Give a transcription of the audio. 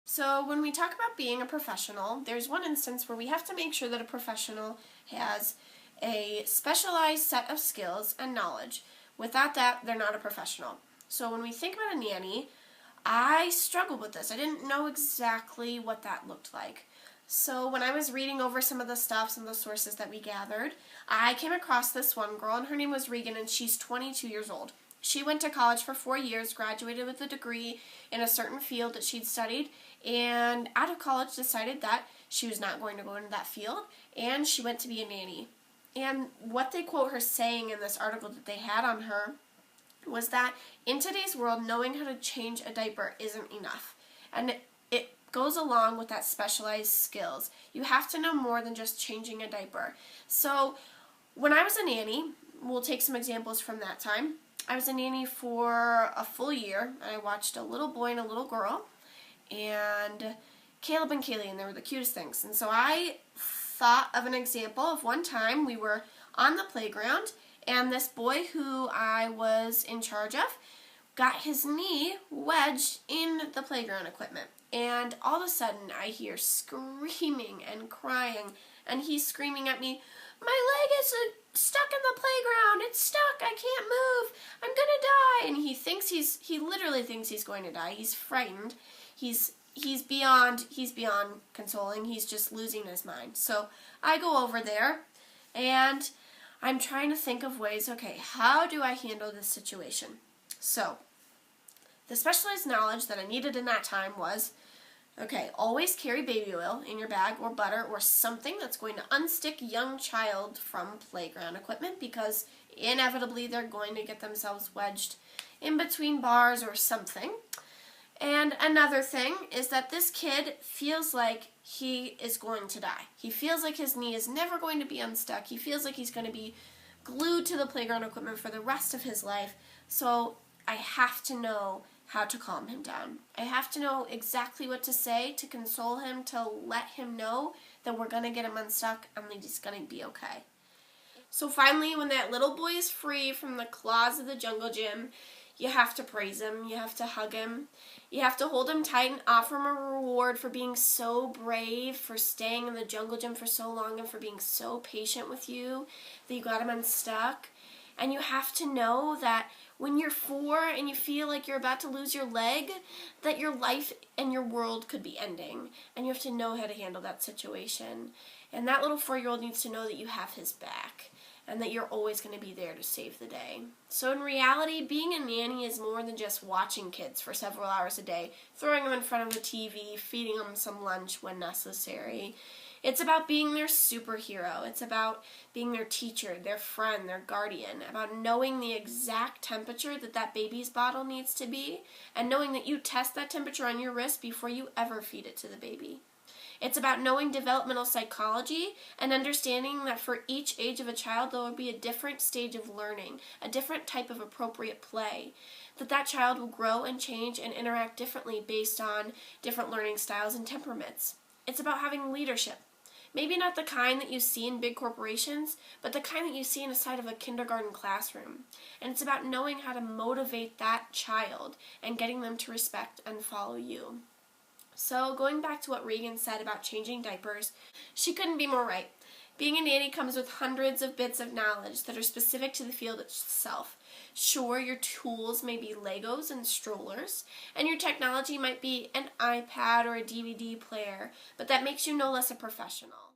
So when we talk about being a professional, there's one instance where we have to make sure that a professional has a specialized set of skills and knowledge. Without that, they're not a professional. So when we think about a nanny, I struggled with this. I didn't know exactly what that looked like. So when I was reading over some of the stuff, some of the sources that we gathered, I came across this one girl, and her name was Regan, and she's 22 years old. She went to college for 4 years, graduated with a degree in a certain field that she'd studied, and out of college decided that she was not going to go into that field, and she went to be a nanny. And what they quote her saying in this article that they had on her was that in today's world, knowing how to change a diaper isn't enough. And it goes along with that specialized skills. You have to know more than just changing a diaper. So when I was a nanny, we'll take some examples from that time. I was a nanny for a full year, and I watched a little boy and a little girl, and Caleb and Kaylee, and they were the cutest things. And so I thought of an example of one time we were on the playground, and this boy who I was in charge of got his knee wedged in the playground equipment. And all of a sudden I hear screaming and crying, and he's screaming at me, "My leg is stuck in the playground. It's stuck. I can't move. I'm gonna die." And he literally thinks he's going to die. He's frightened. He's beyond consoling. He's just losing his mind. So I go over there, and I'm trying to think of ways, okay, how do I handle this situation? So the specialized knowledge that I needed in that time was, okay, always carry baby oil in your bag, or butter, or something that's going to unstick young child from playground equipment, because inevitably they're going to get themselves wedged in between bars or something. And another thing is that this kid feels like he is going to die. He feels like his knee is never going to be unstuck. He feels like he's going to be glued to the playground equipment for the rest of his life. So I have to know how to calm him down. I have to know exactly what to say to console him, to let him know that we're going to get him unstuck and that he's going to be okay. So finally, when that little boy is free from the claws of the jungle gym, you have to praise him, you have to hug him, you have to hold him tight and offer him a reward for being so brave, for staying in the jungle gym for so long, and for being so patient with you that you got him unstuck. And you have to know that when you're 4 and you feel like you're about to lose your leg, that your life and your world could be ending. And you have to know how to handle that situation. And that little 4-year-old needs to know that you have his back, and that you're always going to be there to save the day. So in reality, being a nanny is more than just watching kids for several hours a day, throwing them in front of the TV, feeding them some lunch when necessary. It's about being their superhero. It's about being their teacher, their friend, their guardian, about knowing the exact temperature that that baby's bottle needs to be, and knowing that you test that temperature on your wrist before you ever feed it to the baby. It's about knowing developmental psychology and understanding that for each age of a child there will be a different stage of learning, a different type of appropriate play, that child will grow and change and interact differently based on different learning styles and temperaments. It's about having leadership. Maybe not the kind that you see in big corporations, but the kind that you see inside of a kindergarten classroom. And it's about knowing how to motivate that child and getting them to respect and follow you. So going back to what Regan said about changing diapers, she couldn't be more right. Being a nanny comes with hundreds of bits of knowledge that are specific to the field itself. Sure, your tools may be Legos and strollers, and your technology might be an iPad or a DVD player, but that makes you no less a professional.